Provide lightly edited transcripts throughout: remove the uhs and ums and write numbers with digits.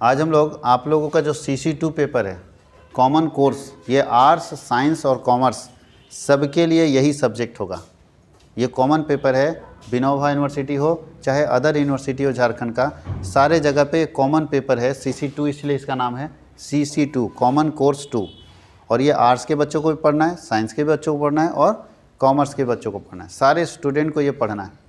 आज हम लोग आप लोगों का जो CC2 पेपर है कॉमन कोर्स, ये आर्ट्स, साइंस और कॉमर्स सबके लिए यही सब्जेक्ट होगा। ये कॉमन पेपर है, विनोबा यूनिवर्सिटी हो चाहे अदर यूनिवर्सिटी हो झारखंड का, सारे जगह पे कॉमन पेपर है। CC2 इसलिए इसका नाम है CC2 कॉमन कोर्स 2। और ये आर्ट्स के बच्चों को भी पढ़ना है, साइंस के बच्चों को पढ़ना है और कॉमर्स के बच्चों को पढ़ना है, सारे स्टूडेंट को ये पढ़ना है।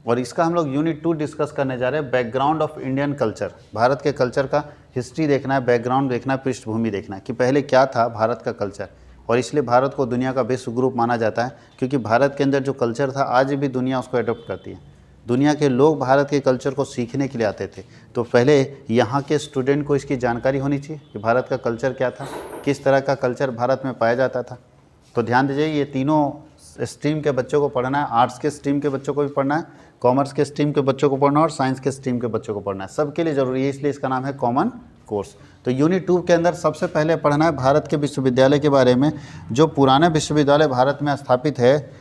और इसका हम लोग यूनिट 2 डिस्कस करने जा रहे हैं, background of Indian culture. Bharat के कल्चर का हिस्ट्री देखना है, बैकग्राउंड देखना है, पृष्ठभूमि देखना है कि पहले क्या था भारत का कल्चर। और इसलिए भारत को दुनिया का विश्व गुरु माना जाता है, क्योंकि भारत के अंदर जो कल्चर था आज भी दुनिया उसको अडॉप्ट करती है। दुनिया के लोग भारत के कल्चर को सीखने के लिए आते थे, तो पहले यहाँ के स्टूडेंट को इसकी जानकारी होनी चाहिए कि भारत का कल्चर क्या था, किस तरह का कल्चर भारत में पाया जाता था। तो ध्यान दीजिए, ये तीनों स्ट्रीम के बच्चों को पढ़ना है। आर्ट्स के स्ट्रीम के बच्चों को भी पढ़ना है, कॉमर्स के स्ट्रीम के बच्चों को पढ़ना है और साइंस के स्ट्रीम के बच्चों को पढ़ना है। सबके लिए ज़रूरी है, इसलिए इसका नाम है कॉमन कोर्स। तो यूनिट 2 के अंदर सबसे पहले पढ़ना है भारत के विश्वविद्यालय के बारे में, जो पुराने विश्वविद्यालय भारत में स्थापित है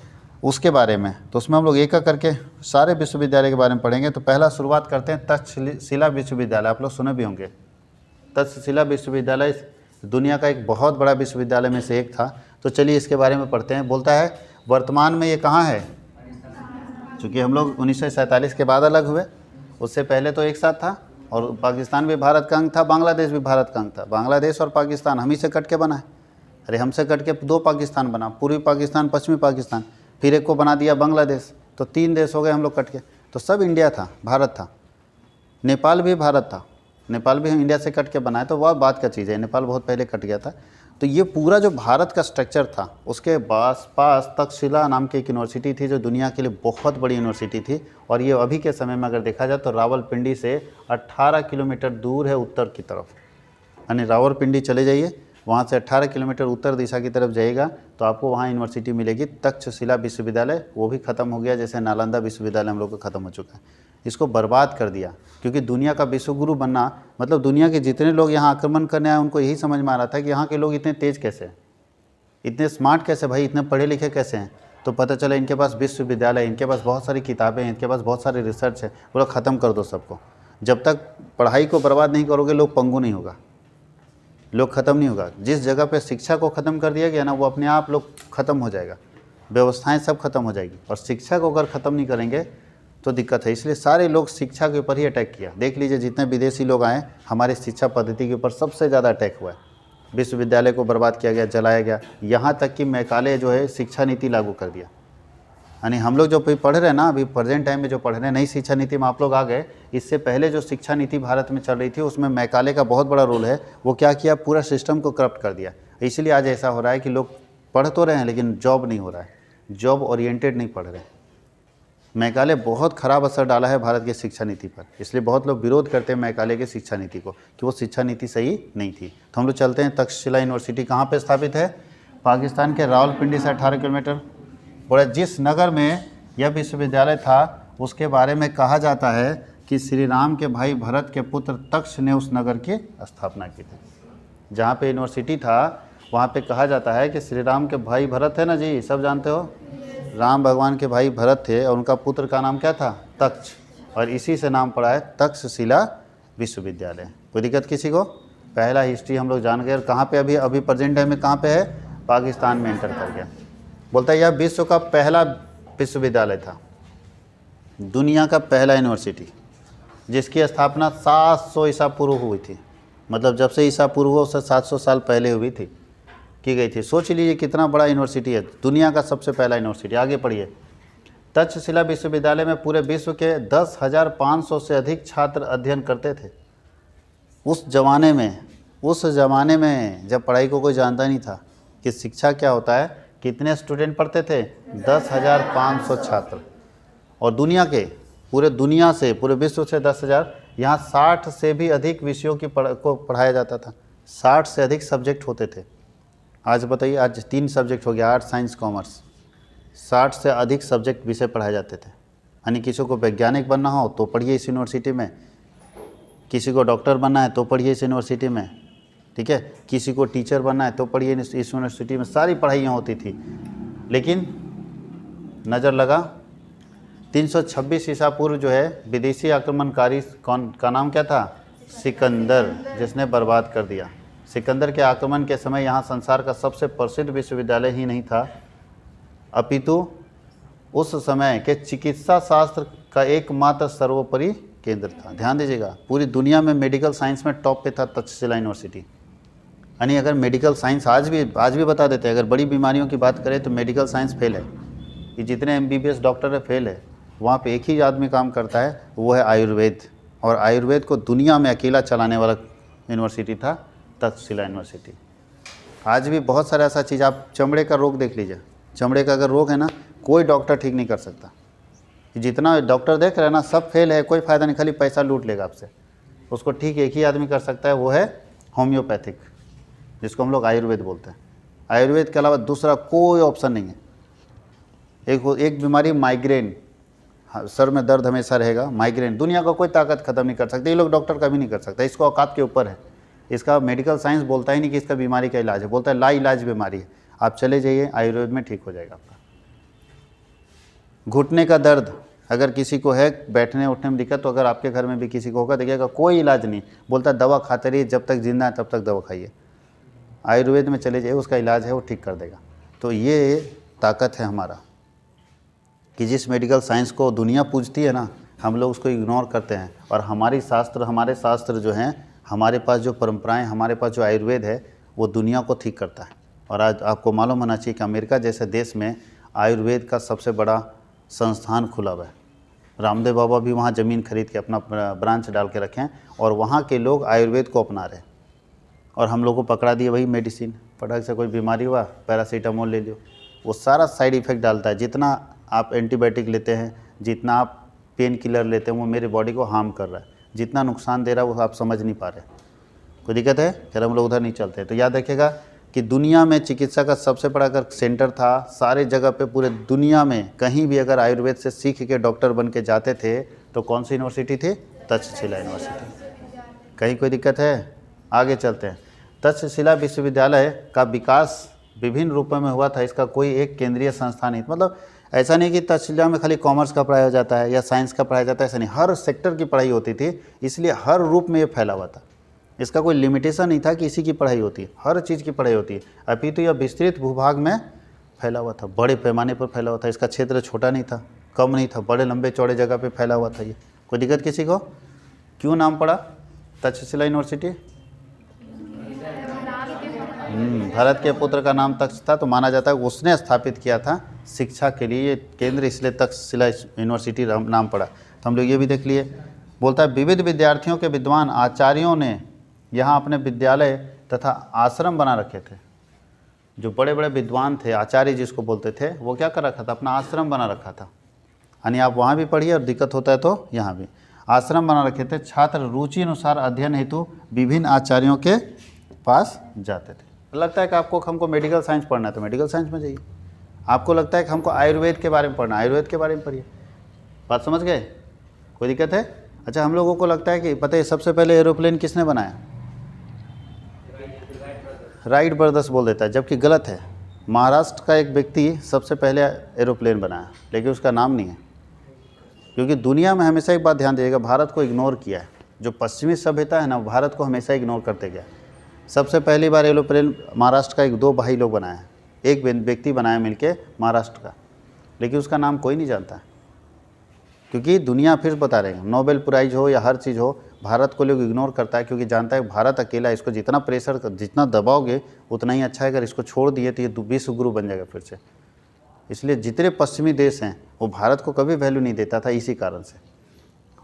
उसके बारे में। तो उसमें हम लोग एक एक करके सारे विश्वविद्यालय के बारे में पढ़ेंगे। तो पहला शुरुआत करते हैं तक्षशिला विश्वविद्यालय। आप लोग सुने भी होंगे, तक्षशिला विश्वविद्यालय दुनिया का एक बहुत बड़ा विश्वविद्यालय में से एक था। तो चलिए इसके बारे में पढ़ते हैं। बोलता है वर्तमान में ये कहाँ है, चूँकि हम लोग 1947 के बाद अलग हुए, उससे पहले तो एक साथ था और पाकिस्तान भी भारत का अंग था, बांग्लादेश भी भारत का अंग था। बांग्लादेश और पाकिस्तान हम ही से कट के बना है। अरे हमसे कट के 2 पाकिस्तान बना, पूर्वी पाकिस्तान, पश्चिमी पाकिस्तान, फिर एक को बना दिया बांग्लादेश, तो 3 देश हो गए हम लोग कट के। तो सब इंडिया था, भारत था। नेपाल भी भारत था, नेपाल भी हम इंडिया से कट के बनाए, तो वह बात का चीज़ है, नेपाल बहुत पहले कट गया था। तो ये पूरा जो भारत का स्ट्रक्चर था, उसके पास तक्षशिला नाम की एक यूनिवर्सिटी थी जो दुनिया के लिए बहुत बड़ी यूनिवर्सिटी थी। और ये अभी के समय में अगर देखा जाए तो रावलपिंडी से 18 किलोमीटर दूर है उत्तर की तरफ। यानी रावलपिंडी चले जाइए, वहाँ से 18 किलोमीटर उत्तर दिशा की तरफ जाइएगा तो आपको वहाँ यूनिवर्सिटी मिलेगी, तक्षशिला विश्वविद्यालय। वो भी ख़त्म हो गया, जैसे नालंदा विश्वविद्यालय हम लोग का ख़त्म हो चुका है। इसको बर्बाद कर दिया, क्योंकि दुनिया का विश्वगुरु बनना मतलब दुनिया के जितने लोग यहाँ आक्रमण करने आए उनको यही समझ में आ रहा था कि यहाँ के लोग इतने तेज़ कैसे हैं, इतने स्मार्ट कैसे, भाई इतने पढ़े लिखे कैसे हैं। तो पता चला इनके पास विश्वविद्यालय, इनके पास बहुत सारी किताबें हैं, इनके पास बहुत सारी रिसर्च है। बोला ख़त्म कर दो सबको। जब तक पढ़ाई को बर्बाद नहीं करोगे लोग पंगु नहीं होगा, लोग ख़त्म नहीं होगा। जिस जगह पे शिक्षा को ख़त्म कर दिया गया ना, वो अपने आप लोग ख़त्म हो जाएगा, व्यवस्थाएं सब खत्म हो जाएगी। और शिक्षा को अगर ख़त्म नहीं करेंगे तो दिक्कत है। इसलिए सारे लोग शिक्षा के ऊपर ही अटैक किया। देख लीजिए जितने विदेशी लोग आए, हमारे शिक्षा पद्धति के ऊपर सबसे ज़्यादा अटैक हुआ है। विश्वविद्यालय को बर्बाद किया गया, जलाया गया, यहाँ तक कि मैकाले जो है शिक्षा नीति लागू कर दिया। यानी हम लोग जो पढ़ रहे हैं ना, अभी प्रेजेंट टाइम में जो पढ़ रहे हैं, नई शिक्षा नीति में आप लोग आ गए। इससे पहले जो शिक्षा नीति भारत में चल रही थी उसमें मैकाले का बहुत बड़ा रोल है। वो क्या किया, पूरा सिस्टम को करप्ट कर दिया। इसलिए आज ऐसा हो रहा है कि लोग पढ़ तो रहे हैं लेकिन जॉब नहीं हो रहा है, जॉब ओरिएंटेड नहीं पढ़ रहे। मैकाले बहुत ख़राब असर डाला है भारत की शिक्षा नीति पर, इसलिए बहुत लोग विरोध करते हैं मैकाले की शिक्षा नीति को कि वो शिक्षा नीति सही नहीं थी। तो हम लोग चलते हैं, तक्षशिला यूनिवर्सिटी कहाँ पे स्थापित है, पाकिस्तान के रावलपिंडी से 18 किलोमीटर। बोला जिस नगर में यह विश्वविद्यालय था उसके बारे में कहा जाता है कि श्री राम के भाई भरत के पुत्र तक्ष ने उस नगर की स्थापना की थी। जहाँ पे यूनिवर्सिटी था वहाँ पे कहा जाता है कि श्री राम के भाई भरत है ना जी, सब जानते हो, राम भगवान के भाई भरत थे और उनका पुत्र का नाम क्या था, तक्ष, और इसी से नाम पड़ा है तक्षशिला विश्वविद्यालय। कोई दिक्कत किसी को? पहला हिस्ट्री हम लोग जान गए। कहाँ पे अभी प्रेजेंट टाइम में कहाँ पे है, पाकिस्तान में एंटर कर गया। बोलता है यह विश्व का पहला विश्वविद्यालय था, दुनिया का पहला यूनिवर्सिटी, जिसकी स्थापना 700 ईसा पूर्व हुई थी। मतलब जब से ईसा पूर्व उससे 700 साल पहले हुई थी, की गई थी। सोच लीजिए कितना बड़ा यूनिवर्सिटी है, दुनिया का सबसे पहला यूनिवर्सिटी। आगे पढ़िए, तक्षशिला विश्वविद्यालय में पूरे विश्व के 10,500 से अधिक छात्र अध्ययन करते थे। उस ज़माने में जब पढ़ाई को कोई जानता नहीं था कि शिक्षा क्या होता है, कितने स्टूडेंट पढ़ते थे, 10,500 छात्र। और दुनिया के पूरे विश्व से 10,000, यहाँ 60 से भी अधिक विषयों को पढ़ाया जाता था। 60 से अधिक सब्जेक्ट होते थे। आज बताइए, आज 3 सब्जेक्ट हो गया, आर्ट्स, साइंस, कॉमर्स। 60 से अधिक सब्जेक्ट विषय पढ़ाए जाते थे। यानी किसी को वैज्ञानिक बनना हो तो पढ़िए इस यूनिवर्सिटी में, किसी को डॉक्टर बनना है तो पढ़िए इस यूनिवर्सिटी में, ठीक है, किसी को टीचर बनना है तो पढ़िए इस यूनिवर्सिटी में। सारी पढ़ाइयाँ होती थी। लेकिन नज़र लगा 326 ईसा पूर्व जो है विदेशी आक्रमणकारी का नाम क्या था, सिकंदर, जिसने बर्बाद कर दिया। सिकंदर के आक्रमण के समय यहाँ संसार का सबसे प्रसिद्ध विश्वविद्यालय ही नहीं था, अपितु उस समय के चिकित्सा शास्त्र का एकमात्र सर्वोपरि केंद्र था। ध्यान दीजिएगा, पूरी दुनिया में मेडिकल साइंस में टॉप पे था तक्षशिला यूनिवर्सिटी। यानी अगर मेडिकल साइंस आज भी बता देते हैं, अगर बड़ी बीमारियों की बात करें तो मेडिकल साइंस फेल है। ये जितने MBBS डॉक्टर है फेल है। वहाँ पे एक ही आदमी काम करता है, वो है आयुर्वेद। और आयुर्वेद को दुनिया में अकेला चलाने वाला यूनिवर्सिटी था तक्षशिला यूनिवर्सिटी। आज भी बहुत सारा ऐसा चीज़, आप चमड़े का रोग देख लीजिए, चमड़े का अगर रोग है ना, कोई डॉक्टर ठीक नहीं कर सकता। जितना डॉक्टर देख रहे हैं ना, सब फेल है, कोई फ़ायदा नहीं, खाली पैसा लूट लेगा आपसे। उसको ठीक एक ही आदमी कर सकता है, वो है होम्योपैथिक, जिसको हम लोग आयुर्वेद बोलते हैं। आयुर्वेद के अलावा दूसरा कोई ऑप्शन नहीं है। एक बीमारी माइग्रेन, सर में दर्द हमेशा रहेगा, माइग्रेन, दुनिया का कोई ताकत ख़त्म नहीं कर सकती, ये लोग डॉक्टर कभी नहीं कर सकता। इसको औकात के ऊपर है। इसका मेडिकल साइंस बोलता ही नहीं कि इसका बीमारी का इलाज है, बोलता है ला इलाज बीमारी है, आप चले जाइए आयुर्वेद में ठीक हो जाएगा आपका। घुटने का दर्द अगर किसी को है, बैठने उठने में दिक्कत, तो अगर आपके घर में भी किसी को होगा, देखिएगा कोई इलाज नहीं, बोलता है दवा खाते रहिए, जब तक जिंदा है तब तक दवा खाइए। आयुर्वेद में चले जाइए, उसका इलाज है, वो ठीक कर देगा। तो ये ताकत है हमारा कि जिस मेडिकल साइंस को दुनिया पूजती है ना, हम लोग उसको इग्नोर करते हैं। और हमारे शास्त्र जो हैं, हमारे पास जो परंपराएं, हमारे पास जो आयुर्वेद है, वो दुनिया को ठीक करता है। और आज आपको मालूम होना चाहिए कि अमेरिका जैसे देश में आयुर्वेद का सबसे बड़ा संस्थान खुला हुआ है। रामदेव बाबा भी वहाँ ज़मीन खरीद के अपना ब्रांच डाल के रखे हैं, और वहाँ के लोग आयुर्वेद को अपना रहे हैं। और हम लोग को पकड़ा दिए वही मेडिसिन, फटक से कोई बीमारी हुआ, पैरासीटामोल ले लो, वो सारा साइड इफ़ेक्ट डालता है। जितना आप एंटीबायोटिक लेते हैं, जितना आप पेन किलर लेते हैं, वो मेरे बॉडी को हार्म कर रहा है। जितना नुकसान दे रहा है वो आप समझ नहीं पा रहे। कोई दिक्कत है? फिर हम लोग उधर नहीं चलते। तो याद रखिएगा कि दुनिया में चिकित्सा का सबसे बड़ा अगर सेंटर था, सारे जगह पे पूरे दुनिया में कहीं भी अगर आयुर्वेद से सीख के डॉक्टर बन के जाते थे तो कौन सी यूनिवर्सिटी थी? तक्षशिला यूनिवर्सिटी। कहीं कोई दिक्कत है? आगे चलते हैं। तक्षशिला विश्वविद्यालय का विकास विभिन्न रूपों में हुआ था। इसका कोई एक केंद्रीय संस्थान नहीं, मतलब ऐसा नहीं कि तक्षशिला में खाली कॉमर्स का पढ़ाया जाता है या साइंस का पढ़ाया जाता है, ऐसा नहीं, हर सेक्टर की पढ़ाई होती थी। इसलिए हर रूप में ये फैला हुआ था। इसका कोई लिमिटेशन नहीं था कि इसी की पढ़ाई होती है, हर चीज़ की पढ़ाई होती है। अपितु यह विस्तृत भूभाग में फैला हुआ था, बड़े पैमाने पर फैला हुआ था। इसका क्षेत्र छोटा नहीं था, कम नहीं था, बड़े लंबे चौड़े जगह पे फैला हुआ था ये। कोई दिक्कत किसी को? क्यों नाम पड़ा तक्षशिला यूनिवर्सिटी? भरत के पुत्र का नाम तक्ष था, तो माना जाता है उसने स्थापित किया था शिक्षा के लिए ये केंद्र, इसलिए तक्षशिला यूनिवर्सिटी नाम पड़ा। तो हम लोग ये भी देख लिए। बोलता है विविध विद्यार्थियों के विद्वान आचार्यों ने यहाँ अपने विद्यालय तथा आश्रम बना रखे थे। जो बड़े बड़े विद्वान थे, आचार्य जिसको बोलते थे, वो क्या कर रखा था? अपना आश्रम बना रखा था। यानी आप वहाँ भी पढ़िए और दिक्कत होता है तो यहाँ भी आश्रम बना रखे थे। छात्र रुचि अनुसार अध्ययन हेतु विभिन्न आचार्यों के पास जाते थे। लगता है कि हमको मेडिकल साइंस पढ़ना है तो मेडिकल साइंस में जाइए। आपको लगता है कि हमको आयुर्वेद के बारे में पढ़ना है, आयुर्वेद के बारे में पढ़िए। बात समझ गए? कोई दिक्कत है? अच्छा, हम लोगों को लगता है कि पता है सबसे पहले एरोप्लेन किसने बनाया? राइट ब्रदर्स बोल देता है, जबकि गलत है। महाराष्ट्र का एक व्यक्ति सबसे पहले एरोप्लेन बनाया, लेकिन उसका नाम नहीं है। क्योंकि दुनिया में हमेशा एक बात ध्यान दीजिएगा, भारत को इग्नोर किया है। जो पश्चिमी सभ्यता है ना, भारत को हमेशा इग्नोर करते गया। सबसे पहली बार एरोप्लेन महाराष्ट्र का दो भाई लोग बनाया है, एक व्यक्ति बनाया मिलके महाराष्ट्र का, लेकिन उसका नाम कोई नहीं जानता। क्योंकि दुनिया फिर बता रहे हैं, नोबेल प्राइज हो या हर चीज़ हो, भारत को लोग इग्नोर करता है, क्योंकि जानता है भारत अकेला, इसको जितना प्रेशर जितना दबाओगे उतना ही अच्छा है। अगर इसको छोड़ दिए तो ये विश्व गुरु बन जाएगा फिर से। इसलिए जितने पश्चिमी देश हैं वो भारत को कभी वैल्यू नहीं देता था, इसी कारण से।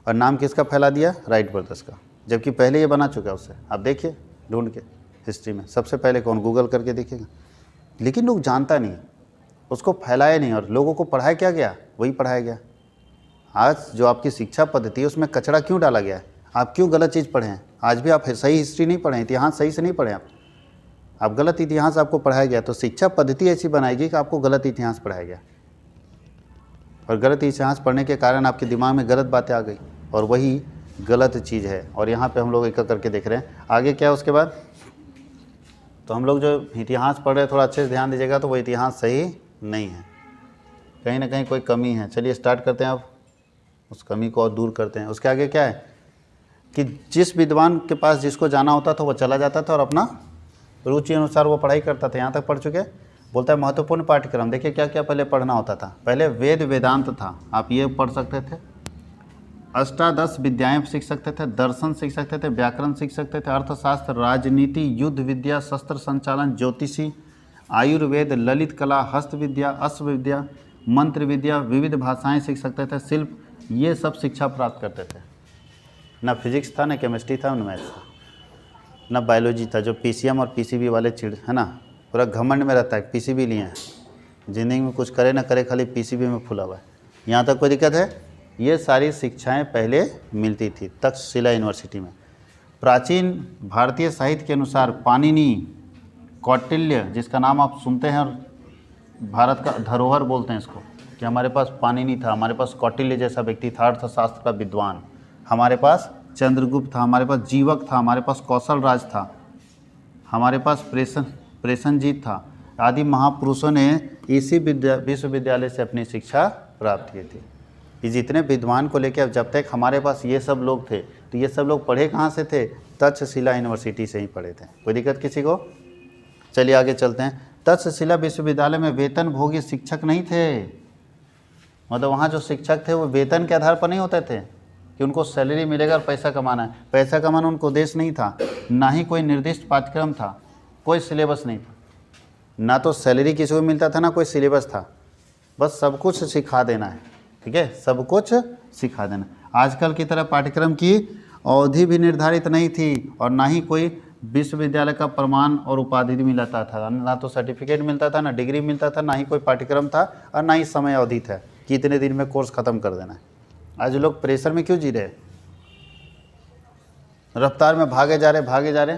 और नाम किसका फैला दिया? राइट ब्रदर्स का, जबकि पहले ये बना चुका है उससे। आप देखिए ढूंढ के हिस्ट्री में सबसे पहले कौन, गूगल करके देखिएगा। लेकिन लोग जानता नहीं, उसको फैलाया नहीं, और लोगों को पढ़ाया क्या गया? वही पढ़ाया गया। आज जो आपकी शिक्षा पद्धति है उसमें कचरा क्यों डाला गया है? आप क्यों गलत चीज़ पढ़े हैं? आज भी आप सही हिस्ट्री नहीं पढ़े, इतिहास सही से नहीं पढ़े आप गलत इतिहास आपको पढ़ाया गया। तो शिक्षा पद्धति ऐसी बनाएगी कि आपको गलत इतिहास पढ़ाया गया, और गलत इतिहास पढ़ने के कारण आपके दिमाग में गलत बातें आ गई, और वही गलत चीज़ है। और यहाँ पे हम लोग एक करके देख रहे हैं आगे क्या है उसके बाद। तो हम लोग जो इतिहास पढ़ रहे हैं, थोड़ा अच्छे से ध्यान दीजिएगा, तो वो इतिहास सही नहीं है, कहीं ना कहीं कोई कमी है। चलिए स्टार्ट करते हैं अब, उस कमी को और दूर करते हैं। उसके आगे क्या है? कि जिस विद्वान के पास जिसको जाना होता था वो चला जाता था और अपना रुचि अनुसार वो पढ़ाई करता था। यहाँ तक पढ़ चुके। बोलता है महत्वपूर्ण पाठ्यक्रम। देखिए क्या क्या पहले पढ़ना होता था। पहले वेद वेदांत था, आप ये पढ़ सकते थे। अष्टादश विद्याएं सीख सकते थे, दर्शन सीख सकते थे, व्याकरण सीख सकते थे, अर्थशास्त्र, राजनीति, युद्ध विद्या, शस्त्र संचालन, ज्योतिषी, आयुर्वेद, ललित कला, हस्त विद्या, अश्व विद्या, मंत्र विद्या, विविध भाषाएं सीख सकते थे, शिल्प, ये सब शिक्षा प्राप्त करते थे। ना फिजिक्स था, ना केमिस्ट्री था, ना मैथ्स था, ना बायोलॉजी था। जो पीसीएम और पीसीबी वाले चिड़ है ना, पूरा घमंड में रहता है पीसीबी लिए हैं, जिंदगी में कुछ करे ना करे खाली पीसीबी में फुला हुआ है। यहाँ तक कोई दिक्कत है? ये सारी शिक्षाएं पहले मिलती थी तक्षशिला यूनिवर्सिटी में। प्राचीन भारतीय साहित्य के अनुसार पाणिनि, कौटिल्य, जिसका नाम आप सुनते हैं और भारत का धरोहर बोलते हैं इसको, कि हमारे पास पाणिनि था, हमारे पास कौटिल्य जैसा व्यक्ति था, अर्थशास्त्र का विद्वान, हमारे पास चंद्रगुप्त था, हमारे पास जीवक था, हमारे पास कौशल राज था, हमारे पास प्रेषणजीत था, आदि महापुरुषों ने इसी विश्वविद्यालय से अपनी शिक्षा प्राप्त की थी। ये जितने विद्वान को लेकर जब तक हमारे पास ये सब लोग थे, तो ये सब लोग पढ़े कहाँ से थे? तक्षशिला यूनिवर्सिटी से ही पढ़े थे। कोई दिक्कत किसी को? चलिए आगे चलते हैं। तक्षशिला विश्वविद्यालय में वेतन भोगी शिक्षक नहीं थे। मतलब वहाँ जो शिक्षक थे वो वेतन के आधार पर नहीं होते थे कि उनको सैलरी मिलेगा और पैसा कमाना है। पैसा कमाना उनको उद्देश्य नहीं था, ना ही कोई निर्दिष्ट पाठ्यक्रम था, कोई सिलेबस नहीं था, ना तो सैलरी किसी को मिलता था, ना कोई सिलेबस था। बस सब कुछ सिखा देना है, ठीक है, सब कुछ सिखा देना। आजकल की तरह पाठ्यक्रम की अवधि भी निर्धारित नहीं थी और ना ही कोई विश्वविद्यालय का प्रमाण और उपाधि मिलता था, ना तो सर्टिफिकेट मिलता था, ना डिग्री मिलता था, ना ही कोई पाठ्यक्रम था और ना ही समय अवधि था कि इतने दिन में कोर्स ख़त्म कर देना है। आज लोग प्रेशर में क्यों जी रहे? रफ्तार में भागे जा रहे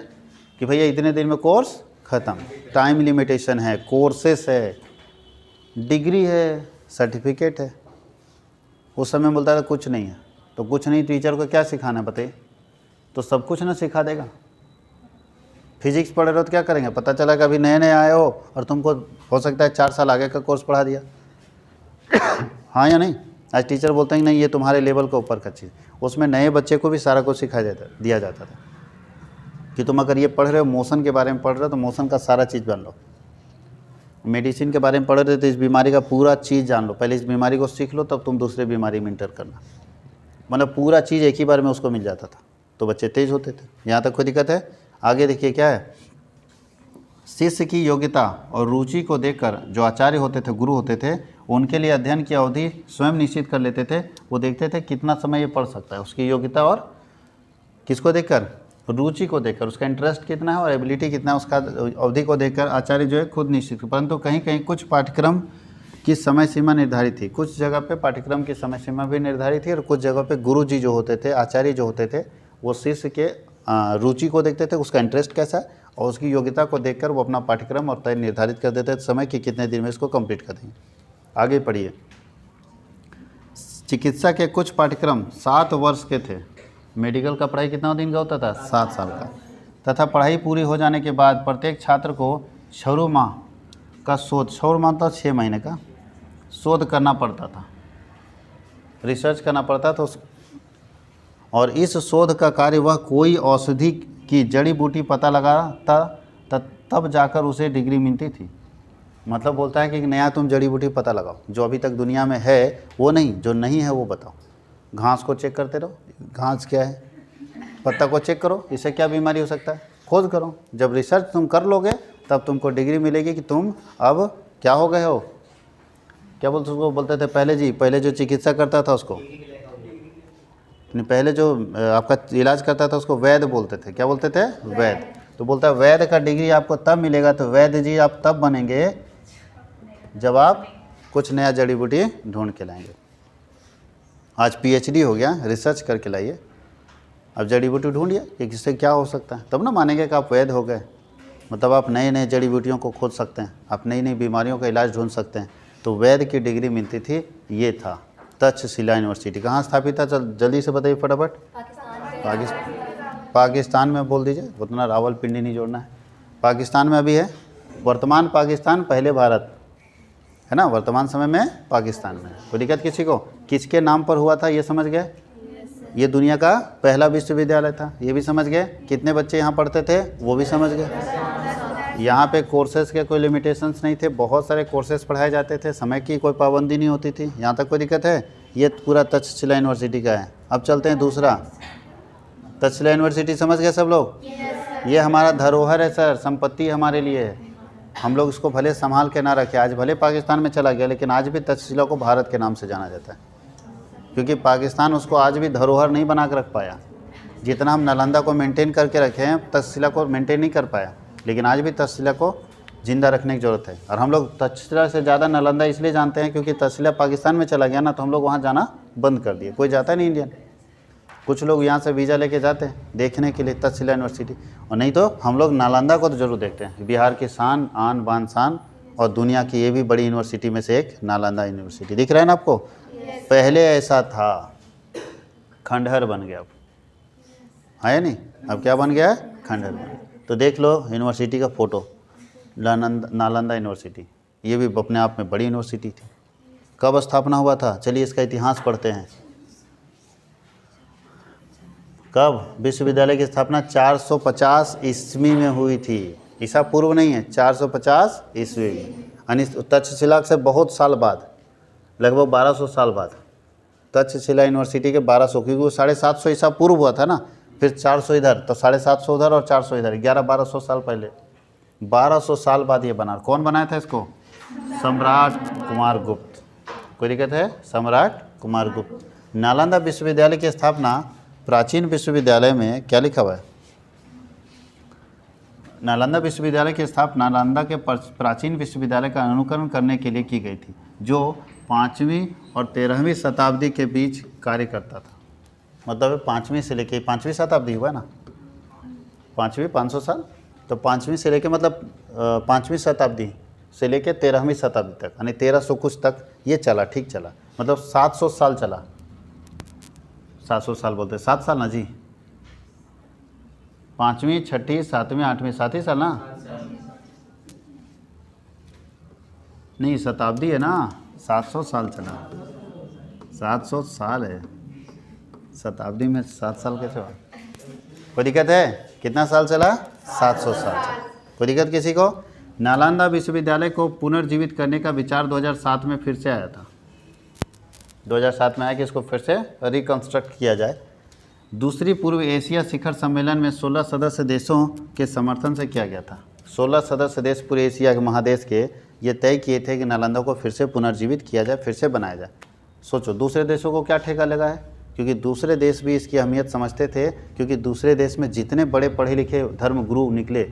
कि भैया इतने दिन में कोर्स ख़त्म। टाइम लिमिटेशन है, कोर्सेस है, डिग्री है, सर्टिफिकेट है। उस समय बोलता था कुछ नहीं है, तो कुछ नहीं टीचर को क्या सिखाना बताइए? तो सब कुछ ना सिखा देगा। फिजिक्स पढ़ रहे हो तो क्या करेंगे? पता चला कि अभी नए नए आए हो और तुमको हो सकता है 4 साल आगे का कोर्स पढ़ा दिया। हाँ या नहीं? आज टीचर बोलते हैं नहीं ये तुम्हारे लेवल के ऊपर का चीज़। उसमें नए बच्चे को भी सारा कुछ दिया जाता था कि तुम अगर ये पढ़ रहे हो, मोशन के बारे में पढ़ रहे हो तो मोशन का सारा चीज़ जान लो। मेडिसिन के बारे में पढ़ रहे तो इस बीमारी का पूरा चीज़ जान लो, पहले इस बीमारी को सीख लो तब तुम दूसरे बीमारी में इंटर करना। मतलब पूरा चीज़ एक ही बार में उसको मिल जाता था, तो बच्चे तेज होते थे। यहाँ तक कोई दिक्कत है? आगे देखिए क्या है। शिष्य की योग्यता और रुचि को देखकर जो आचार्य होते थे, गुरु होते थे, उनके लिए अध्ययन की अवधि स्वयं निश्चित कर लेते थे। वो देखते थे कितना समय ये पढ़ सकता है, उसकी योग्यता और किसको देखकर? रुचि को देखकर, उसका इंटरेस्ट कितना है और एबिलिटी कितना है, उसका अवधि को देखकर आचार्य जो है खुद निश्चित। परंतु कहीं कहीं कुछ पाठ्यक्रम की समय सीमा निर्धारित थी, कुछ जगह पे पाठ्यक्रम की समय सीमा भी निर्धारित थी और कुछ जगह पे गुरु जी जो होते थे, आचार्य जो होते थे, वो शिष्य के रुचि को देखते थे, उसका इंटरेस्ट कैसा है और उसकी योग्यता को देखकर वो अपना पाठ्यक्रम और तय निर्धारित कर देते थे समय कि कितने दिन में इसको कंप्लीट कर देंगे। आगे पढ़िए। चिकित्सा के कुछ पाठ्यक्रम 7 वर्ष के थे। मेडिकल का पढ़ाई कितना दिन का होता था? 7 साल का। तथा पढ़ाई पूरी हो जाने के बाद प्रत्येक छात्र को 6 माह का शोध, 6 माह तो 6 महीने का शोध करना पड़ता था, रिसर्च करना पड़ता था और इस शोध का कार्य वह कोई औषधि की जड़ी बूटी पता लगाता तब जाकर उसे डिग्री मिलती थी। मतलब बोलता है कि नया तुम जड़ी बूटी पता लगाओ, जो अभी तक दुनिया में है वो नहीं, जो नहीं है वो बताओ। घास को चेक करते रहो, घास क्या है, पत्ता को चेक करो, इससे क्या बीमारी हो सकता है, खोज करो। जब रिसर्च तुम कर लोगे तब तुमको डिग्री मिलेगी कि तुम अब क्या हो गए हो। क्या बोलते उसको? बोलते थे पहले जी, पहले जो चिकित्सा करता था उसको, पहले जो आपका इलाज करता था उसको वैद्य बोलते थे। क्या बोलते थे? वैद्य। तो बोलता है वैद्य का डिग्री आपको तब मिलेगा, तो वैद्य जी आप तब बनेंगे जब आप कुछ नया जड़ी बूटी ढूंढ के लाएंगे। आज पीएचडी हो गया, रिसर्च करके लाइए, अब जड़ी बूटी ढूंढिए कि किससे क्या हो सकता है, तब ना मानेंगे कि आप वैद्य हो गए। मतलब आप नए नए जड़ी बूटियों को खोज सकते हैं, आप नई नई बीमारियों का इलाज ढूंढ सकते हैं। तो वैद्य की डिग्री मिलती थी, ये था तक्षशिला यूनिवर्सिटी। कहाँ स्थापित था? जल्दी से बताइए फटाफट। पाकिस्तान में बोल दीजिए, उतना रावलपिंडी नहीं जोड़ना है। पाकिस्तान में अभी है, वर्तमान पाकिस्तान, पहले भारत है ना, वर्तमान समय में पाकिस्तान में। कोई दिक्कत किसी को? किसके नाम पर हुआ था ये समझ गए? ये दुनिया का पहला विश्वविद्यालय था, ये भी समझ गए। कितने बच्चे यहाँ पढ़ते थे वो भी समझ गए। यहाँ पे कोर्सेज के कोई लिमिटेशंस नहीं थे, बहुत सारे कोर्सेज पढ़ाए जाते थे, समय की कोई पाबंदी नहीं होती थी। यहाँ तक कोई दिक्कत है? ये पूरा तक्षशिला यूनिवर्सिटी का है। अब चलते हैं दूसरा, तक्षशिला यूनिवर्सिटी समझ गए सब लोग? ये हमारा धरोहर है सर, संपत्ति हमारे लिए है। हम लोग इसको भले संभाल के ना रखें, आज भले पाकिस्तान में चला गया, लेकिन आज भी तक्षशिला को भारत के नाम से जाना जाता है, क्योंकि पाकिस्तान उसको आज भी धरोहर नहीं बना के रख पाया। जितना हम नालंदा को मेंटेन करके रखे हैं, तक्षशिला को मेंटेन नहीं कर पाया, लेकिन आज भी तक्षशिला को ज़िंदा रखने की ज़रूरत है। और हम लोग तक्षशिला से ज़्यादा नालंदा इसलिए जानते हैं क्योंकि तक्षशिला पाकिस्तान में चला गया ना, तो हम लोग वहाँ जाना बंद कर दिए, कोई जाता नहीं इंडियन। कुछ लोग यहाँ से वीज़ा लेके जाते हैं देखने के लिए तक्षशिला यूनिवर्सिटी, और नहीं तो हम लोग नालंदा को तो ज़रूर देखते हैं। बिहार की शान, आन बान शान, और दुनिया की ये भी बड़ी यूनिवर्सिटी में से एक नालंदा यूनिवर्सिटी। दिख रहा है ना आपको? पहले ऐसा था, खंडहर बन गया, अब है नहीं, अब क्या बन गया है? खंडहर बन गया। तो देख लो यूनिवर्सिटी का फ़ोटो, नालंदा यूनिवर्सिटी, ये भी अपने आप में बड़ी यूनिवर्सिटी थी। कब स्थापना हुआ था? चलिए इसका इतिहास पढ़ते हैं। कब विश्वविद्यालय की स्थापना? 450 ईस्वी में हुई थी, ईसा पूर्व नहीं है, 450 ईस्वी में, यानी तक्षशिला से बहुत साल बाद, लगभग 1200 साल बाद। तक्षशिला यूनिवर्सिटी के 1200, क्योंकि वो 750 ईसा पूर्व हुआ था ना, फिर 400 इधर, तो 750 उधर और 400 इधर, 1100-1200 साल पहले, 1200 साल बाद ये बना। कौन बनाया था इसको? सम्राट कुमार गुप्त। कोई दिक्कत है? सम्राट कुमार गुप्त। नालंदा विश्वविद्यालय की स्थापना, प्राचीन विश्वविद्यालय में क्या लिखा हुआ है? नालंदा विश्वविद्यालय की स्थापना नालंदा के प्राचीन विश्वविद्यालय का अनुकरण करने के लिए की गई थी, जो 5वीं और 13वीं शताब्दी के बीच कार्य करता था। मतलब 5वीं से लेके 5वीं शताब्दी हुआ ना, 5वीं 500 साल, तो 5वीं से लेके मतलब 5वीं शताब्दी से लेके 13वीं शताब्दी तक, यानी 1300 कुछ तक ये चला, ठीक चला, मतलब 700 साल चला। 700 साल बोलते, 7 साल ना जी, 5वीं 6वीं 7वीं 8वीं 7 ही साल ना, नहीं शताब्दी है ना, 700 साल चला, 700 साल है, शताब्दी में 7 साल कैसे हुआ? कोई दिक्कत है? कितना साल चला? 700 साल चला। कोई दिक्कत किसी को? नालंदा विश्वविद्यालय को पुनर्जीवित करने का विचार 2007 में फिर से आया था। 2007 में आया कि इसको फिर से रिकंस्ट्रक्ट किया जाए। दूसरी पूर्व एशिया शिखर सम्मेलन में 16 सदस्य देशों के समर्थन से किया गया था। 16 सदस्य देश पूरे एशिया के महादेश के ये तय किए थे कि नालंदा को फिर से पुनर्जीवित किया जाए, फिर से बनाया जाए। सोचो दूसरे देशों को क्या ठेका लगा है, क्योंकि दूसरे देश भी इसकी अहमियत समझते थे, क्योंकि दूसरे देश में जितने बड़े पढ़े लिखे धर्म गुरु निकले,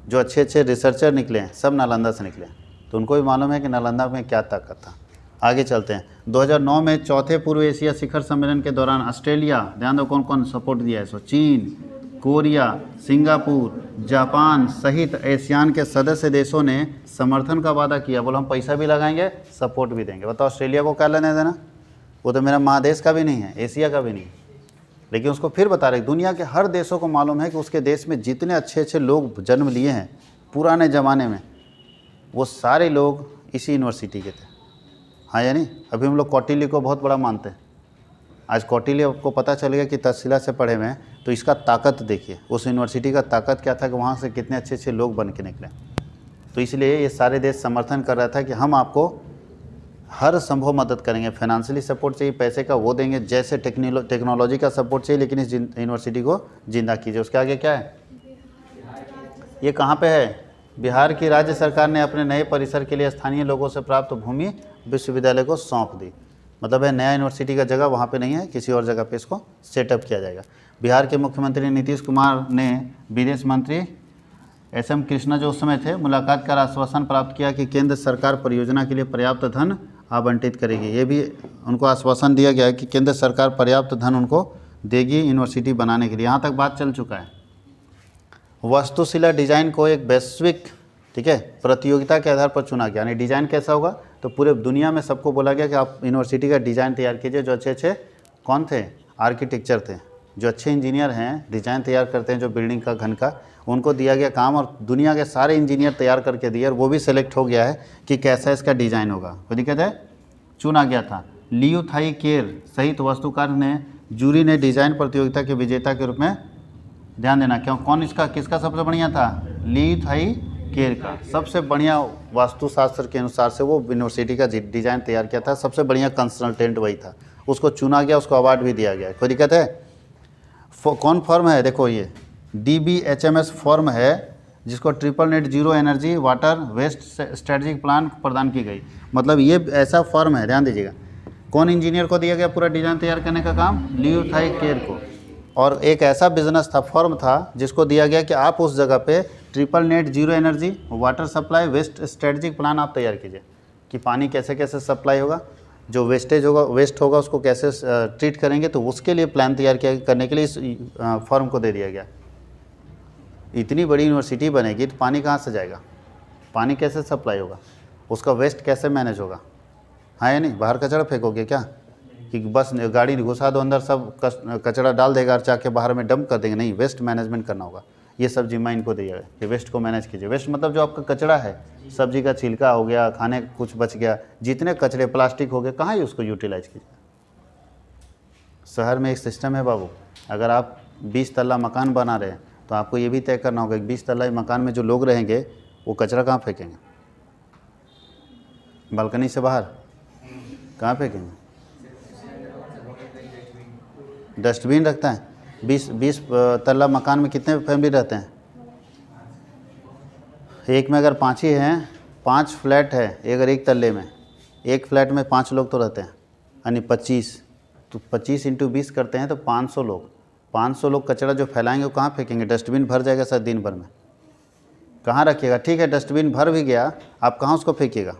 जो अच्छे अच्छे रिसर्चर निकले हैं, सब नालंदा से निकले, तो उनको भी मालूम है कि नालंदा में क्या ताकत था। आगे चलते हैं। 2009 में चौथे पूर्व एशिया शिखर सम्मेलन के दौरान ऑस्ट्रेलिया, ध्यान दो कौन कौन सपोर्ट दिया है, सो चीन, कोरिया, सिंगापुर, जापान सहित एशियान के सदस्य देशों ने समर्थन का वादा किया। बोलो हम पैसा भी लगाएंगे, सपोर्ट भी देंगे। बताओ ऑस्ट्रेलिया को क्या लेने देना? वो तो मेरा महादेश का भी नहीं है, एशिया का भी नहीं, लेकिन उसको फिर बता रहे दुनिया के हर देशों को मालूम है कि उसके देश में जितने अच्छे अच्छे लोग जन्म लिए हैं पुराने ज़माने में, वो सारे लोग इसी यूनिवर्सिटी के थे। हाँ या नहीं? अभी हम लोग कौटिल्य को बहुत बड़ा मानते हैं। आज कौटिल्य को पता चल गया कि तक्षशिला से पढ़े हुए हैं, तो इसका ताकत देखिए, उस यूनिवर्सिटी का ताकत क्या था कि वहाँ से कितने अच्छे अच्छे लोग बन के निकले। तो इसलिए ये सारे देश समर्थन कर रहा था कि हम आपको हर संभव मदद करेंगे, फाइनेंशियली सपोर्ट चाहिए, पैसे का वो देंगे, जैसे टेक्नोलॉजी का सपोर्ट चाहिए, लेकिन इस यूनिवर्सिटी को जिंदा कीजिए। उसके आगे क्या है? ये कहाँ पे है? बिहार की राज्य सरकार ने अपने नए परिसर के लिए स्थानीय लोगों से प्राप्त भूमि विश्वविद्यालय को सौंप दी। मतलब है नया यूनिवर्सिटी का जगह वहाँ पे नहीं है, किसी और जगह पे इसको सेटअप किया जाएगा। बिहार के मुख्यमंत्री नीतीश कुमार ने विदेश मंत्री SM कृष्णा जो उस समय थे, मुलाकात कर आश्वासन प्राप्त किया कि केंद्र सरकार परियोजना के लिए पर्याप्त धन आवंटित करेगी। ये भी उनको आश्वासन दिया गया है कि केंद्र सरकार पर्याप्त धन उनको देगी यूनिवर्सिटी बनाने के लिए। यहाँ तक बात चल चुका है। वास्तुशिला डिज़ाइन को एक वैश्विक, ठीक है, प्रतियोगिता के आधार पर चुना गया। यानी डिज़ाइन कैसा होगा, तो पूरे दुनिया में सबको बोला गया कि आप यूनिवर्सिटी का डिज़ाइन तैयार कीजिए। जो अच्छे अच्छे कौन थे? आर्किटेक्चर थे, जो अच्छे इंजीनियर हैं, डिज़ाइन तैयार करते हैं जो बिल्डिंग का, घन का, उनको दिया गया काम, और दुनिया के सारे इंजीनियर तैयार करके दिए, और वो भी सिलेक्ट हो गया है कि कैसा इसका डिज़ाइन होगा। कोई दिक्कत है? चुना गया था। लियू थाई केर सहित वास्तुकार ने जूरी ने डिज़ाइन प्रतियोगिता के विजेता के रूप में, ध्यान देना क्यों, कौन इसका किसका सबसे बढ़िया था, ली थाई केर का सबसे बढ़िया वास्तुशास्त्र के अनुसार से वो यूनिवर्सिटी का डिज़ाइन तैयार किया था, सबसे बढ़िया कंसल्टेंट वही था, उसको चुना गया, उसको अवार्ड भी दिया गया। कोई दिक्कत है? कौन फॉर्म है, देखो ये DBHMS फॉर्म है जिसको triple net zero energy water waste strategic plan प्रदान की गई। मतलब ये ऐसा फॉर्म है, ध्यान दीजिएगा। कौन इंजीनियर को दिया गया पूरा डिज़ाइन तैयार करने का काम, लियू थाई केर को। और एक ऐसा बिजनेस था, फॉर्म था, जिसको दिया गया कि आप उस जगह पे triple net zero energy water supply waste strategic plan आप तैयार कीजिए कि पानी कैसे कैसे सप्लाई होगा, जो वेस्टेज होगा वेस्ट होगा उसको कैसे ट्रीट करेंगे, तो उसके लिए प्लान तैयार किया करने के लिए इस फॉर्म को दे दिया गया। इतनी बड़ी यूनिवर्सिटी बनेगी तो पानी कहाँ से जाएगा, पानी कैसे सप्लाई होगा, उसका वेस्ट कैसे मैनेज होगा, हाँ या नहीं? बाहर कचरा फेंकोगे क्या कि बस गाड़ी घुसा दो अंदर, सब कचरा डाल देगा और जाके बाहर में डंप कर देंगे? नहीं, वेस्ट मैनेजमेंट करना होगा। ये सब जिम्मा इनको दिया है कि वेस्ट को मैनेज कीजिए। वेस्ट मतलब जो आपका कचरा है, सब्जी का छिलका हो गया, खाने कुछ बच गया, जितने कचरे प्लास्टिक हो गए, कहाँ ही उसको यूटिलाइज कीजिए। शहर में एक सिस्टम है बाबू, अगर आप 20 तल्ला मकान बना रहे हैं तो आपको ये भी तय करना होगा कि 20 तल्ला मकान में जो लोग रहेंगे वो कचरा कहाँ फेंकेंगे, बालकनी से बाहर कहाँ फेंकेंगे? डस्टबिन रखता है। 20 तल्ला मकान में कितने फैमिली रहते हैं? एक में अगर 5 ही हैं, 5 फ्लैट है, अगर एक तल्ले में एक फ्लैट में 5 लोग तो रहते हैं, यानी 25, तो 25 × 20 करते हैं तो 500 लोग। 500 लोग कचरा जो फैलाएंगे वो कहाँ फेंकेंगे? डस्टबिन भर जाएगा सर दिन भर में, कहाँ रखिएगा? ठीक है, डस्टबिन भर भी गया, आप कहाँ उसको फेंकिएगा?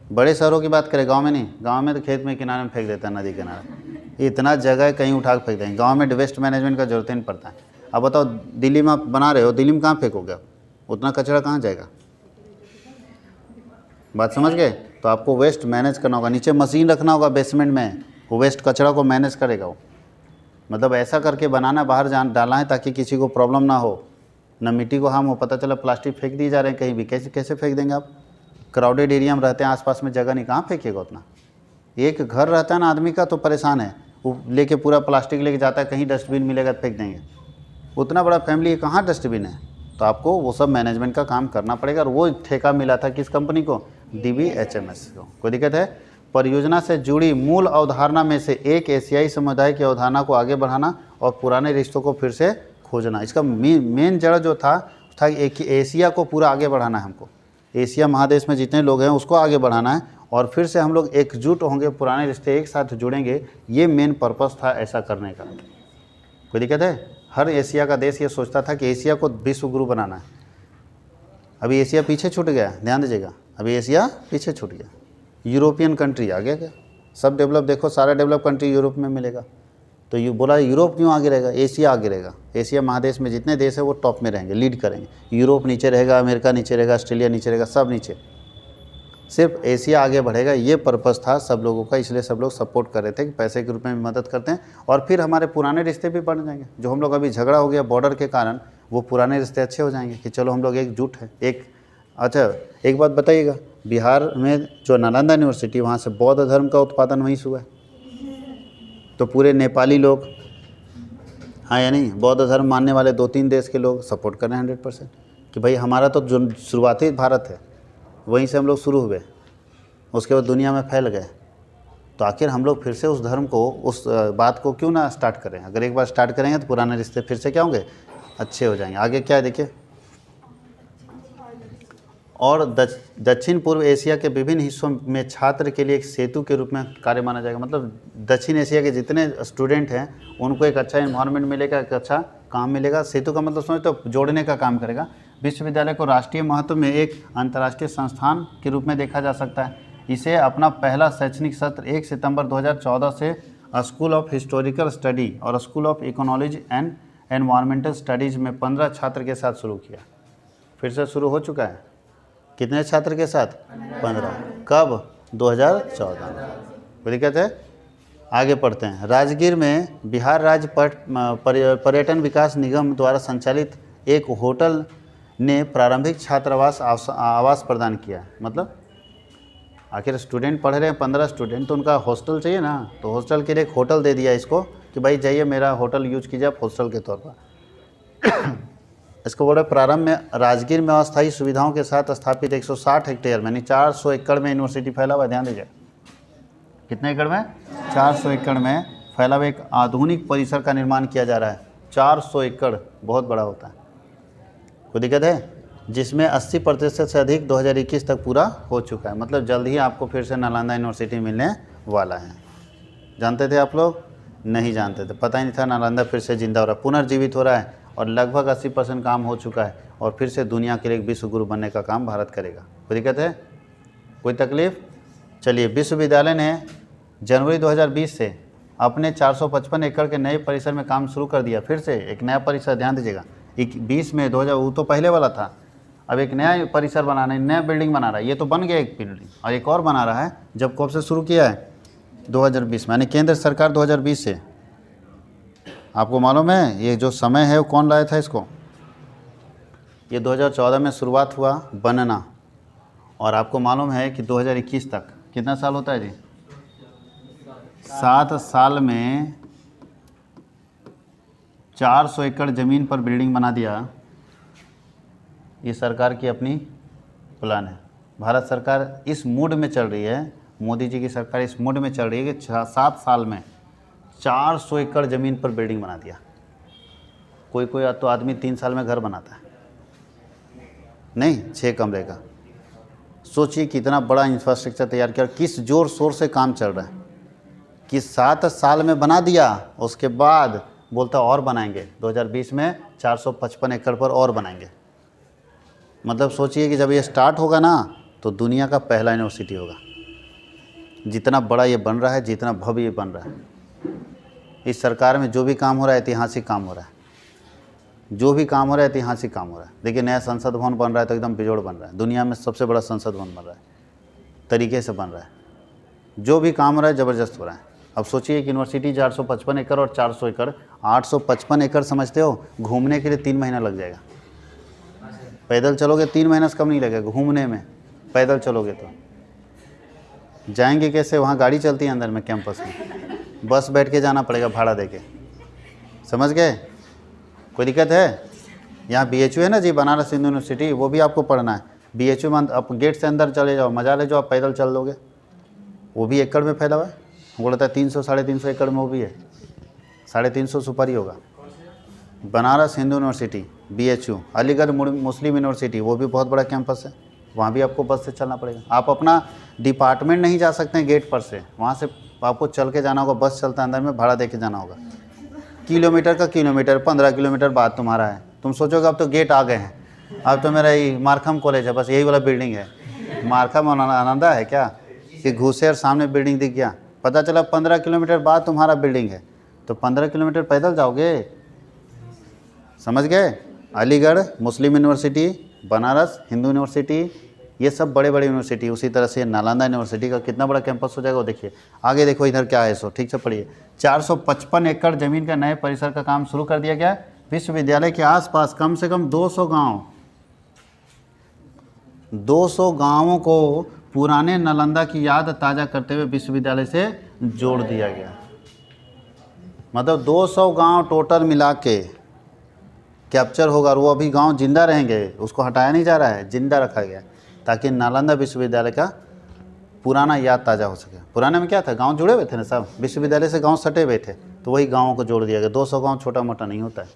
बड़े शहरों की बात करें, गांव में नहीं। गांव में तो खेत में किनारे में फेंक देता है, नदी किनारे, इतना जगह कहीं उठा के फेंक देंगे। गांव में वेस्ट मैनेजमेंट का जरूरत ही नहीं पड़ता है। अब बताओ, दिल्ली में आप बना रहे हो, दिल्ली में कहाँ फेंकोगे आप? उतना कचरा कहाँ जाएगा? बात समझ गए? तो आपको वेस्ट मैनेज करना होगा, नीचे मशीन रखना होगा बेसमेंट में, वो वेस्ट कचरा को मैनेज करेगा वो। मतलब ऐसा करके बनाना, बाहर डालना है ताकि किसी को प्रॉब्लम ना हो, न मिट्टी को हार्म हो। पता चला प्लास्टिक फेंक दिए जा रहे हैं कहीं भी, कैसे फेंक देंगे आप? क्राउडेड एरिया में रहते हैं, आसपास में जगह नहीं, कहाँ फेंकेगा उतना? एक घर रहता है ना आदमी का तो परेशान है, वो लेके पूरा प्लास्टिक लेके जाता है, कहीं डस्टबिन मिलेगा तो फेंक देंगे। उतना बड़ा फैमिली है, कहाँ डस्टबिन है? तो आपको वो सब मैनेजमेंट का काम करना पड़ेगा। और वो ठेका मिला था किस कंपनी को? DBHMS को। कोई दिक्कत है? परियोजना से जुड़ी मूल अवधारणा में से एक एशियाई समुदाय की अवधारणा को आगे बढ़ाना और पुराने रिश्तों को फिर से खोजना। इसका मेन जड़ जो था एक एशिया को पूरा आगे बढ़ाना है हमको। एशिया महादेश में जितने लोग हैं उसको आगे बढ़ाना है और फिर से हम लोग एकजुट होंगे, पुराने रिश्ते एक साथ जुड़ेंगे। ये मेन पर्पस था ऐसा करने का। कोई दिक्कत है? हर एशिया का देश ये सोचता था कि एशिया को विश्व गुरु बनाना है। अभी एशिया पीछे छूट गया, ध्यान दीजिएगा, अभी एशिया पीछे छूट गया। यूरोपियन कंट्री आगे गया, सब डेवलप, देखो सारा डेवलप कंट्री यूरोप में मिलेगा। तो ये बोला यूरोप क्यों आगे रहेगा? एशिया आगे रहेगा। एशिया महादेश में जितने देश है वो टॉप में रहेंगे, लीड करेंगे। यूरोप नीचे रहेगा, अमेरिका नीचे रहेगा, ऑस्ट्रेलिया नीचे रहेगा, सब नीचे, सिर्फ एशिया आगे बढ़ेगा। ये पर्पस था सब लोगों का, इसलिए सब लोग सपोर्ट कर रहे थे कि पैसे के रूप में मदद करते हैं और फिर हमारे पुराने रिश्ते भी बढ़ जाएंगे। जो हम लोग अभी झगड़ा हो गया बॉर्डर के कारण, वो पुराने रिश्ते अच्छे हो जाएंगे कि चलो हम लोग एकजुट हैं। अच्छा एक बात बताइएगा, बिहार में जो नालंदा यूनिवर्सिटी, वहाँ से बौद्ध धर्म का उत्पादन वहीं से हुआ है। तो पूरे नेपाली लोग, हाँ या नहीं, बौद्ध धर्म मानने वाले 2-3 देश के लोग सपोर्ट कर रहे हैं 100% कि भाई हमारा तो जो शुरुआती भारत है वहीं से हम लोग शुरू हुए, उसके बाद दुनिया में फैल गए। तो आखिर हम लोग फिर से उस धर्म को, उस बात को क्यों ना स्टार्ट करें? अगर एक बार स्टार्ट करेंगे तो पुराने रिश्ते फिर से क्या होंगे? अच्छे हो जाएंगे। आगे क्या है देखिए, और दक्षिण पूर्व एशिया के विभिन्न हिस्सों में छात्र के लिए एक सेतु के रूप में कार्य माना जाएगा। मतलब दक्षिण एशिया के जितने स्टूडेंट हैं उनको एक अच्छा एनवायरनमेंट मिलेगा, एक अच्छा काम मिलेगा। सेतु का मतलब समझ तो जोड़ने का काम करेगा। विश्वविद्यालय को राष्ट्रीय महत्व में एक अंतर्राष्ट्रीय संस्थान के रूप में देखा जा सकता है। इसे अपना पहला शैक्षणिक सत्र 1 सितंबर 2014 से स्कूल ऑफ हिस्टोरिकल स्टडी और school of ecology and environmental studies में 15 छात्र के साथ शुरू किया। फिर से शुरू हो चुका है। कितने छात्र के साथ? 15। कब? 2014। कोई दिक्कत है? आगे पढ़ते हैं। राजगीर में बिहार राज्य पर्यटन विकास निगम द्वारा संचालित एक होटल ने प्रारंभिक छात्रावास आवास प्रदान किया। मतलब आखिर स्टूडेंट पढ़ रहे हैं 15 स्टूडेंट, तो उनका हॉस्टल चाहिए ना, तो हॉस्टल के लिए एक होटल दे दिया इसको कि भाई जाइए मेरा होटल यूज कीजिए आप हॉस्टल के तौर पर। इसको बोल रहे प्रारंभ में राजगीर में अस्थायी सुविधाओं के साथ स्थापित 160 हेक्टेयर में, यानी 400 एकड़ में यूनिवर्सिटी फैला हुआ। ध्यान दीजिए कितने एकड़ में, 400 एकड़ में फैला हुआ एक आधुनिक परिसर का निर्माण किया जा रहा है। 400 एकड़ बहुत बड़ा होता है, कोई दिक्कत है, जिसमें 80% से अधिक 2021 तक पूरा हो चुका है। मतलब जल्द ही आपको फिर से नालंदा यूनिवर्सिटी मिलने वाला है। जानते थे आप लोग? नहीं जानते थे, पता ही नहीं था नालंदा फिर से जिंदा हो रहा है, पुनर्जीवित हो रहा है और लगभग 80% काम हो चुका है और फिर से दुनिया के लिए एक विश्व गुरु बनने का काम भारत करेगा। कोई दिक्कत है, कोई तकलीफ? चलिए, विश्वविद्यालय ने जनवरी 2020 से अपने 455 एकड़ के नए परिसर में काम शुरू कर दिया। फिर से एक नया परिसर, ध्यान दीजिएगा, 20 में 2000, वो तो पहले वाला था, अब एक नया परिसर बनाना है, नया बिल्डिंग बना रहा है। ये तो बन गया एक बिल्डिंग और एक और बना रहा है। जब कब से शुरू किया है? 2020 में, यानी केंद्र सरकार 2020 से। आपको मालूम है ये जो समय है वो कौन लाया था इसको? ये 2014 में शुरुआत हुआ बनना, और आपको मालूम है कि 2021 तक कितना साल होता है जी? 7 साल में 400 एकड़ ज़मीन पर बिल्डिंग बना दिया। ये सरकार की अपनी प्लान है। भारत सरकार इस मूड में चल रही है, मोदी जी की सरकार इस मूड में चल रही है कि 7 साल में 400 एकड़ ज़मीन पर बिल्डिंग बना दिया। कोई कोई तो आदमी 3 साल में घर बनाता है, नहीं 6 कमरे का। सोचिए कितना बड़ा इंफ्रास्ट्रक्चर तैयार किया और किस जोर शोर से काम चल रहा है कि 7 साल में बना दिया, उसके बाद बोलता और बनाएंगे। 2020 में 455 एकड़ पर और बनाएंगे। मतलब सोचिए कि जब ये स्टार्ट होगा ना तो दुनिया का पहला यूनिवर्सिटी होगा। जितना बड़ा ये बन रहा है, जितना भव्य ये बन रहा है, इस सरकार में जो भी काम हो रहा है ऐतिहासिक काम हो रहा है, जो भी काम हो रहा है ऐतिहासिक काम हो रहा है। देखिए नया संसद भवन बन रहा है तो एकदम बेजोड़ बन रहा है, दुनिया में सबसे बड़ा संसद भवन बन रहा है, तरीके से बन रहा है। जो भी काम हो रहा है ज़बरदस्त हो रहा है। अब सोचिए कि यूनिवर्सिटी 455 एकड़ और 400 एकड़, 855 एकड़ समझते हो? घूमने के लिए 3 महीना लग जाएगा। पैदल चलोगे 3 महीना से कम नहीं लगेगा घूमने में, पैदल चलोगे तो। जाएंगे कैसे? वहाँ गाड़ी चलती है अंदर में कैंपस में, बस बैठ के जाना पड़ेगा भाड़ा देके। समझ गए? कोई दिक्कत है? यहाँ BHU है ना जी, बनारस हिंदू यूनिवर्सिटी, वो भी आपको पढ़ना है। BHU में आप गेट से अंदर चले जाओ, मजा ले जाओ, आप पैदल चल लोगे। वो भी एकड़ में फैला हुआ है, वो बोलता है 300 साढ़े 300 एकड़ में वो भी है, 350 सुपर ही होगा। बनारस हिंदू यूनिवर्सिटी BHU, अलीगढ़ मुस्लिम यूनिवर्सिटी, वो भी बहुत बड़ा कैंपस है, वहाँ भी आपको बस से चलना पड़ेगा। आप अपना डिपार्टमेंट नहीं जा सकते हैं गेट पर से, वहाँ से आपको चल के जाना होगा, बस चलता है अंदर में, भाड़ा दे के जाना होगा। किलोमीटर का किलोमीटर, 15 किलोमीटर बाद तुम्हारा है। तुम सोचोगे अब तो गेट आ गए हैं, अब तो मेरा ये मारखम कॉलेज है, बस यही वाला बिल्डिंग है। मारखम आनंदा है क्या कि घुसे और सामने बिल्डिंग दिख गया? पता चला 15 किलोमीटर बाद तुम्हारा बिल्डिंग है, तो 15 किलोमीटर पैदल जाओगे। समझ गए? अलीगढ़ मुस्लिम यूनिवर्सिटी, बनारस हिंदू यूनिवर्सिटी, ये सब बड़े बड़े यूनिवर्सिटी। उसी तरह से नालंदा यूनिवर्सिटी का कितना बड़ा कैंपस हो जाएगा वो देखिए। आगे देखो इधर क्या है, सो ठीक से पढ़िए। 455 एकड़ ज़मीन का नए परिसर का काम शुरू कर दिया गया है। विश्वविद्यालय के आसपास कम से कम 200 गाँवों को पुराने नालंदा की याद ताज़ा करते हुए विश्वविद्यालय से जोड़ दिया गया। मतलब 200 गांव टोटल मिला के कैप्चर होगा और वो अभी गांव जिंदा रहेंगे, उसको हटाया नहीं जा रहा है, जिंदा रखा गया ताकि नालंदा विश्वविद्यालय का पुराना याद ताज़ा हो सके। पुराने में क्या था, गांव जुड़े हुए थे ना सब, विश्वविद्यालय से गांव सटे हुए थे, तो वही गाँवों को जोड़ दिया गया। 200 गाँव छोटा मोटा नहीं होता है।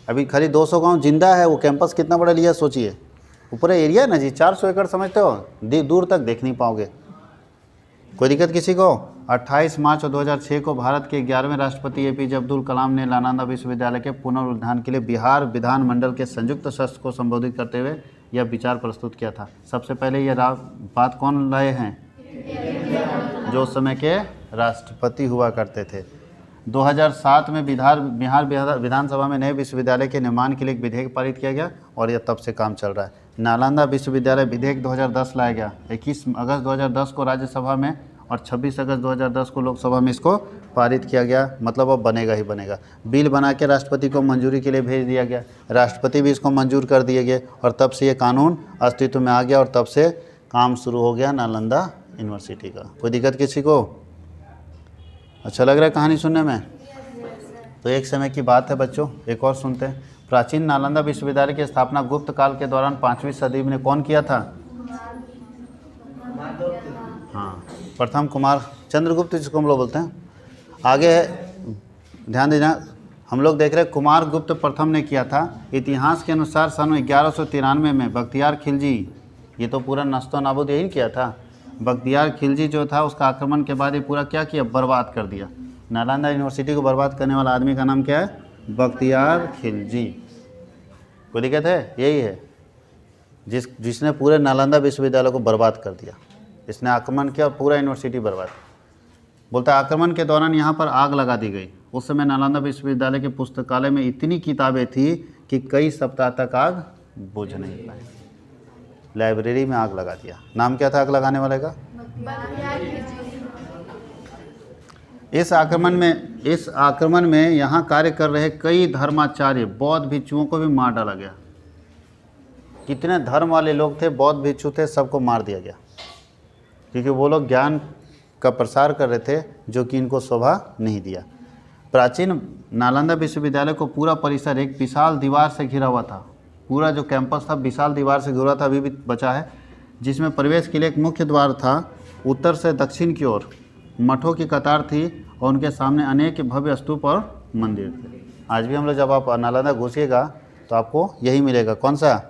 अभी खाली 200 गाँव जिंदा है, वो कैंपस कितना बड़ा लिया सोचिए। ऊपर एरिया है ना जी, 400 एकड़ समझते हो, दूर तक देख नहीं पाओगे। कोई दिक्कत किसी को? 28 मार्च 2006 को भारत के 11वें राष्ट्रपति APJ अब्दुल कलाम ने नालंदा विश्वविद्यालय के पुनरुद्धार के लिए बिहार विधानमंडल के संयुक्त सत्र को संबोधित करते हुए यह विचार प्रस्तुत किया था। सबसे पहले यह बात कौन लाए हैं? जो उस समय के राष्ट्रपति हुआ करते थे। 2007 में बिहार विधानसभा में नए विश्वविद्यालय के निर्माण के लिए एक विधेयक पारित किया गया और यह तब से काम चल रहा है। नालंदा विश्वविद्यालय विधेयक 2010 लाया गया। 21 अगस्त 2010 को राज्यसभा में और 26 अगस्त 2010 को लोकसभा में इसको पारित किया गया। मतलब अब बनेगा ही बनेगा। बिल बना के राष्ट्रपति को मंजूरी के लिए भेज दिया गया, राष्ट्रपति भी इसको मंजूर कर दिए गए और तब से ये कानून अस्तित्व में आ गया और तब से काम शुरू हो गया नालंदा यूनिवर्सिटी का। कोई दिक्कत किसी को? अच्छा लग रहा है कहानी सुनने में? तो एक समय की बात है बच्चों, एक और सुनते हैं। प्राचीन नालंदा विश्वविद्यालय की स्थापना गुप्त काल के दौरान 5वीं सदी में कौन किया था? हाँ, प्रथम कुमार चंद्रगुप्त जिसको हम लोग बोलते हैं। आगे है, ध्यान देना, हम लोग देख रहे हैं कुमार गुप्त प्रथम ने किया था। इतिहास के अनुसार सन 1193 में बख्तियार खिलजी, ये तो पूरा नस्तो नाबूद यही किया था। बख्तियार खिलजी जो था उसका आक्रमण के बाद ये पूरा क्या किया? बर्बाद कर दिया। नालंदा यूनिवर्सिटी को बर्बाद करने वाला आदमी का नाम क्या है? बख्तियार खिलजी। कोई दिक्कत है? यही है जिसने पूरे नालंदा विश्वविद्यालय को बर्बाद कर दिया। इसने आक्रमण किया, पूरा यूनिवर्सिटी बर्बाद। बोलता है आक्रमण के दौरान यहाँ पर आग लगा दी गई। उस समय नालंदा विश्वविद्यालय के पुस्तकालय में इतनी किताबें थी कि कई सप्ताह तक आग बुझ नहीं पाई। लाइब्रेरी में आग लगा दिया। नाम क्या था आग लगाने वाले का? इस आक्रमण में यहाँ कार्य कर रहे कई धर्माचार्य बौद्ध भिक्षुओं को भी मार डाला गया। कितने धर्म वाले लोग थे, बौद्ध भिक्षु थे, सबको मार दिया गया, क्योंकि वो लोग ज्ञान का प्रसार कर रहे थे जो कि इनको शोभा नहीं दिया। प्राचीन नालंदा विश्वविद्यालय को पूरा परिसर एक विशाल दीवार से घिरा हुआ था। पूरा जो कैंपस था विशाल दीवार से घिरा था, अभी भी बचा है, जिसमें प्रवेश के लिए एक मुख्य द्वार था। उत्तर से दक्षिण की ओर मठों की कतार थी और उनके सामने अनेक भव्य स्तूप और मंदिर थे। आज भी हम लोग जब आप नालंदा घुसिएगा तो आपको यही मिलेगा। कौन सा?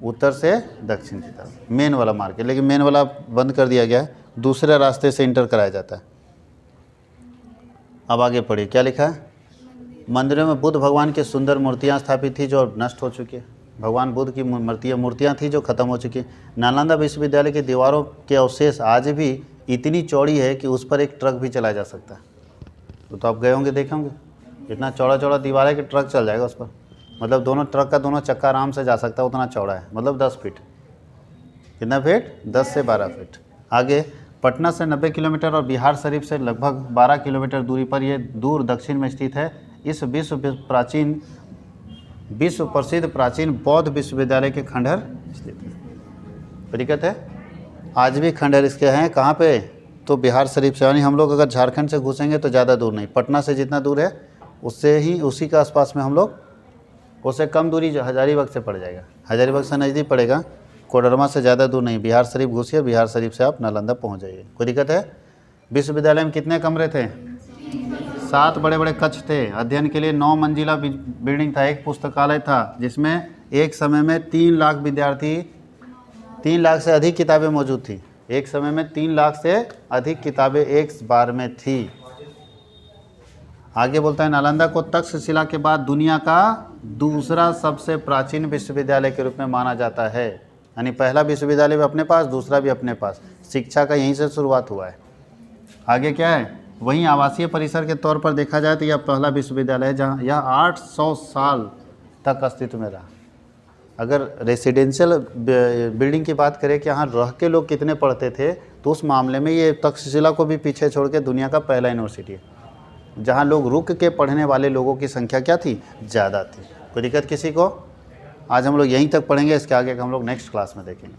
उत्तर से दक्षिण की तरफ, मेन वाला मार्केट। लेकिन मेन वाला बंद कर दिया गया है, दूसरे रास्ते से इंटर कराया जाता है। अब आगे पढ़िए, क्या लिखा है? मंदिरों में बुद्ध भगवान की सुंदर मूर्तियां स्थापित थी जो नष्ट हो चुकी है। भगवान बुद्ध की मूर्तियां थी जो खत्म हो चुकी है। नालंदा विश्वविद्यालय की दीवारों के अवशेष आज भी इतनी चौड़ी है कि उस पर एक ट्रक भी चलाया जा सकता है। तो आप गए होंगे, देखे होंगे, इतना चौड़ा दीवार है कि ट्रक चल जाएगा उस पर। मतलब दोनों ट्रक का दोनों चक्का आराम से जा सकता है, उतना चौड़ा है। मतलब 10 फीट। कितना फीट? 10 से 12 फीट। आगे पटना से 90 किलोमीटर और बिहार शरीफ से लगभग 12 किलोमीटर दूरी पर यह दूर दक्षिण में स्थित है। इस विश्व प्रसिद्ध प्राचीन बौद्ध विश्वविद्यालय के खंडहर स्थित है। दिक्कत है, आज भी खंडहर इसके हैं। कहाँ पे? तो बिहार शरीफ से, यानी हम लोग अगर झारखंड से घुसेंगे तो ज़्यादा दूर नहीं, पटना से जितना दूर है उससे ही, उसी के आसपास में हम लोग, उससे कम दूरी हजारीबाग से पड़ जाएगा। हजारीबाग से नज़दीक पड़ेगा, कोडरमा से ज़्यादा दूर नहीं। बिहार शरीफ घुसिए, बिहार शरीफ से आप नालंदा पहुँच जाइए। कोई दिक्कत है? विश्वविद्यालय में कितने कमरे थे? 7 बड़े बड़े कक्ष थे। अध्ययन के लिए 9 मंजिला बिल्डिंग था। एक पुस्तकालय था जिसमें एक समय में 3 लाख विद्यार्थी, 3 लाख से अधिक किताबें मौजूद थी। एक समय में 3 लाख से अधिक किताबें एक बार में थी। आगे बोलता है नालंदा को तक्षशिला के बाद दुनिया का दूसरा सबसे प्राचीन विश्वविद्यालय के रूप में माना जाता है। यानी पहला विश्वविद्यालय भी अपने पास, दूसरा भी अपने पास। शिक्षा का यहीं से शुरुआत हुआ है। आगे क्या है? वहीं आवासीय परिसर के तौर पर देखा जाए तो यह पहला विश्वविद्यालय है जहाँ यह 800 साल तक अस्तित्व में रहा। अगर रेसिडेंशियल बिल्डिंग की बात करें कि यहाँ रह के लोग कितने पढ़ते थे, तो उस मामले में ये तक्षशिला को भी पीछे छोड़ के दुनिया का पहला यूनिवर्सिटी है जहाँ लोग रुक के पढ़ने वाले लोगों की संख्या क्या थी? ज़्यादा थी। कोई दिक्कत किसी को? आज हम लोग यहीं तक पढ़ेंगे, इसके आगे हम लोग नेक्स्ट क्लास में देखेंगे।